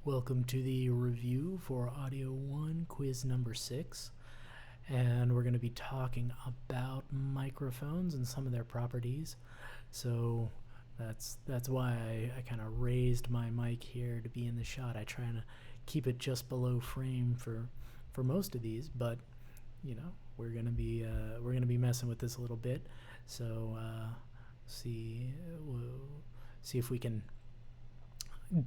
Welcome to the review for Audio 1, quiz number 6. And we're going to be talking about microphones and some of their properties. So that's why I kind of raised my mic here to be in the shot. I try to keep it just below frame for most of these, but you know, we're going to be messing with this a little bit. So we'll see if we can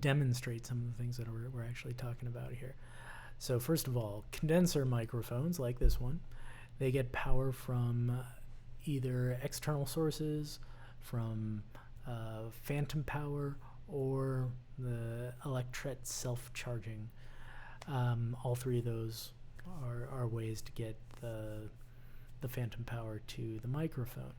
demonstrate some of the things that we're actually talking about here. So first of all, condenser microphones like this one, they get power from either external sources, from phantom power, or the electret self-charging. All three of those are ways to get the phantom power to the microphone.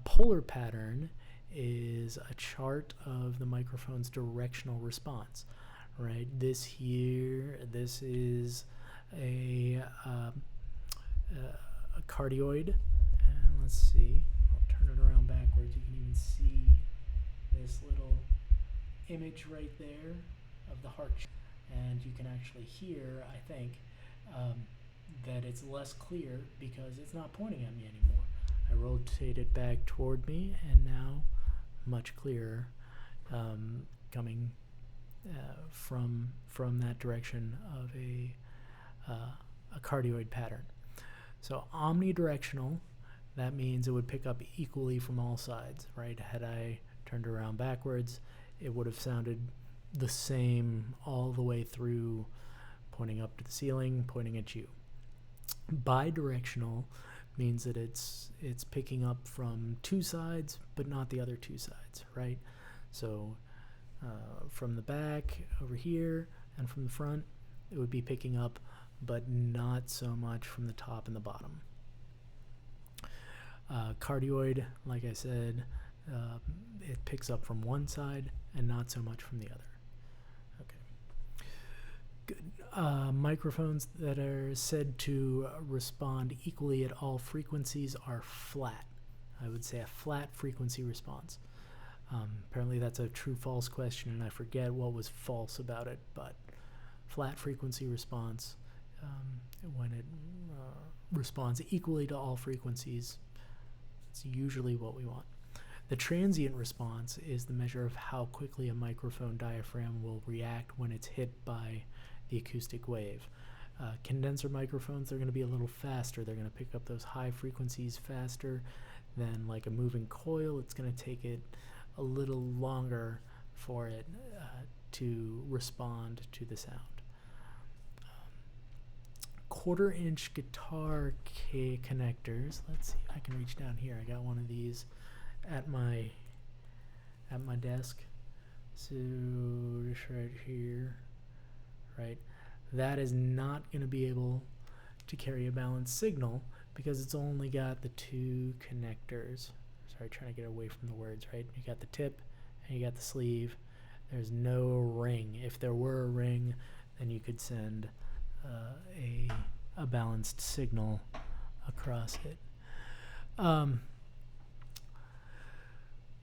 Polar pattern is a chart of the microphone's directional response, right? This is a cardioid, and let's see, I'll turn it around backwards. You can even see this little image right there of the heart, and you can actually hear, I think, that it's less clear because it's not pointing at me anymore. I rotate it back toward me, and now much clearer, coming from that direction of a cardioid pattern. So omnidirectional, that means it would pick up equally from all sides, right? Had I turned around backwards, it would have sounded the same all the way through, pointing up to the ceiling, pointing at you. Bidirectional means that it's picking up from two sides, but not the other two sides, right? So from the back over here and from the front, it would be picking up, but not so much from the top and the bottom. Cardioid, like I said, it picks up from one side and not so much from the other. Good. Microphones that are said to respond equally at all frequencies are flat. I would say a flat frequency response. Apparently that's a true-false question, and I forget what was false about it, but flat frequency response, when it responds equally to all frequencies, it's usually what we want. The transient response is the measure of how quickly a microphone diaphragm will react when it's hit by the acoustic wave. Condenser microphones, they're going to be a little faster. They're going to pick up those high frequencies faster than like a moving coil. It's going to take it a little longer for it to respond to the sound. Quarter-inch guitar connectors. Let's see, I can reach down here. I got one of these at my desk. So just right here. Right, that is not going to be able to carry a balanced signal because it's only got the two connectors. Sorry, trying to get away from the words, right? You got the tip and you got the sleeve. There's no ring. If there were a ring, then you could send a balanced signal across it.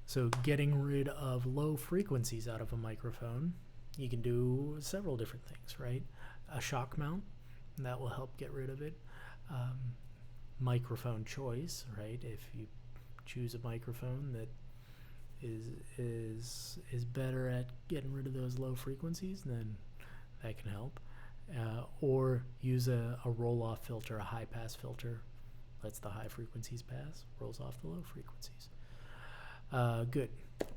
So getting rid of low frequencies out of a microphone, you can do several different things, right? A shock mount, that will help get rid of it. Microphone choice, right? If you choose a microphone that is better at getting rid of those low frequencies, then that can help. Or use a roll-off filter, a high-pass filter. Lets the high frequencies pass, rolls off the low frequencies. Good.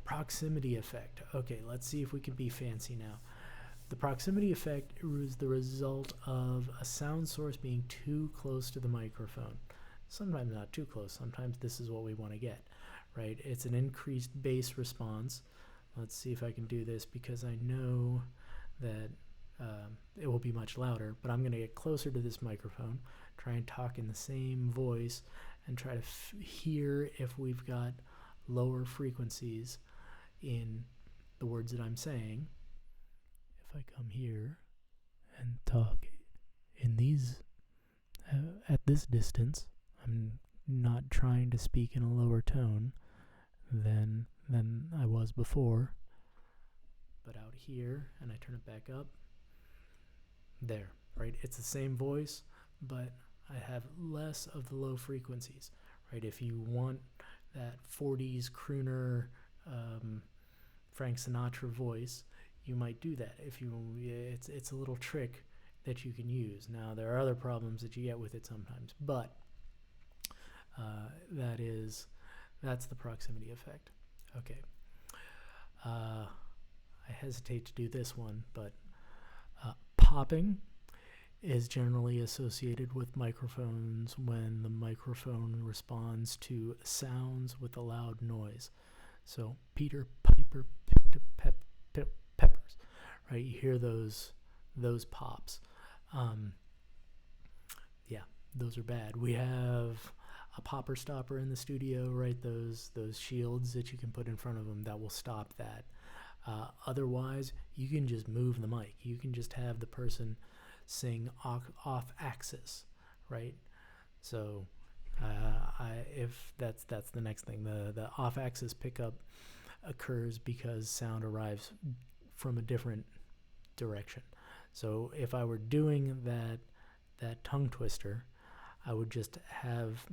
Proximity effect. Okay, let's see if we can be fancy now. The proximity effect is the result of a sound source being too close to the microphone. Sometimes not too close. Sometimes this is what we want to get, right? It's an increased bass response. Let's see if I can do this because I know that it will be much louder, but I'm going to get closer to this microphone, try and talk in the same voice, and try to hear if we've got lower frequencies in the words that I'm saying. If I come here and talk in these at this distance, I'm not trying to speak in a lower tone than I was before. But out here and I turn it back up, there, right? It's the same voice, but I have less of the low frequencies, right? If you want that 40s crooner Frank Sinatra voice, you might do that. It's a little trick that you can use. Now there are other problems that you get with it sometimes, but that's the proximity effect. Okay. I hesitate to do this one, but popping is generally associated with microphones when the microphone responds to sounds with a loud noise. So Peter Piper picked a peppers, right? You hear those pops. Yeah, those are bad. We have a popper stopper in the studio, right? Those shields that you can put in front of them that will stop that. Otherwise, you can just move the mic. You can just have the person sing off axis, right? So if that's the next thing, the off axis pickup occurs because sound arrives from a different direction. So if I were doing that tongue twister, I would just have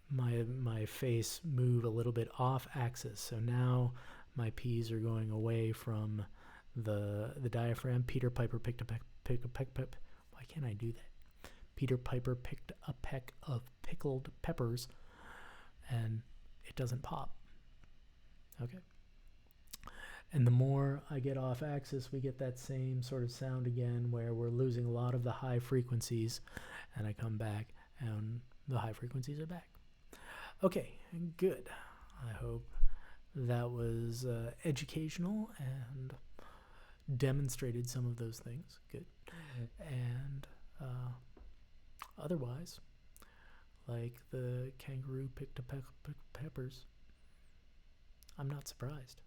my face move a little bit off axis. So now my P's are going away from the diaphragm. Peter Piper picked a peck. Why can't I do that? Peter Piper picked a peck of pickled peppers, and it doesn't pop. Okay. And the more I get off axis, we get that same sort of sound again where we're losing a lot of the high frequencies, and I come back and the high frequencies are back. Okay, good. I hope that was educational and demonstrated some of those things. Good. And otherwise, like the kangaroo picked a peck of peppers, I'm not surprised.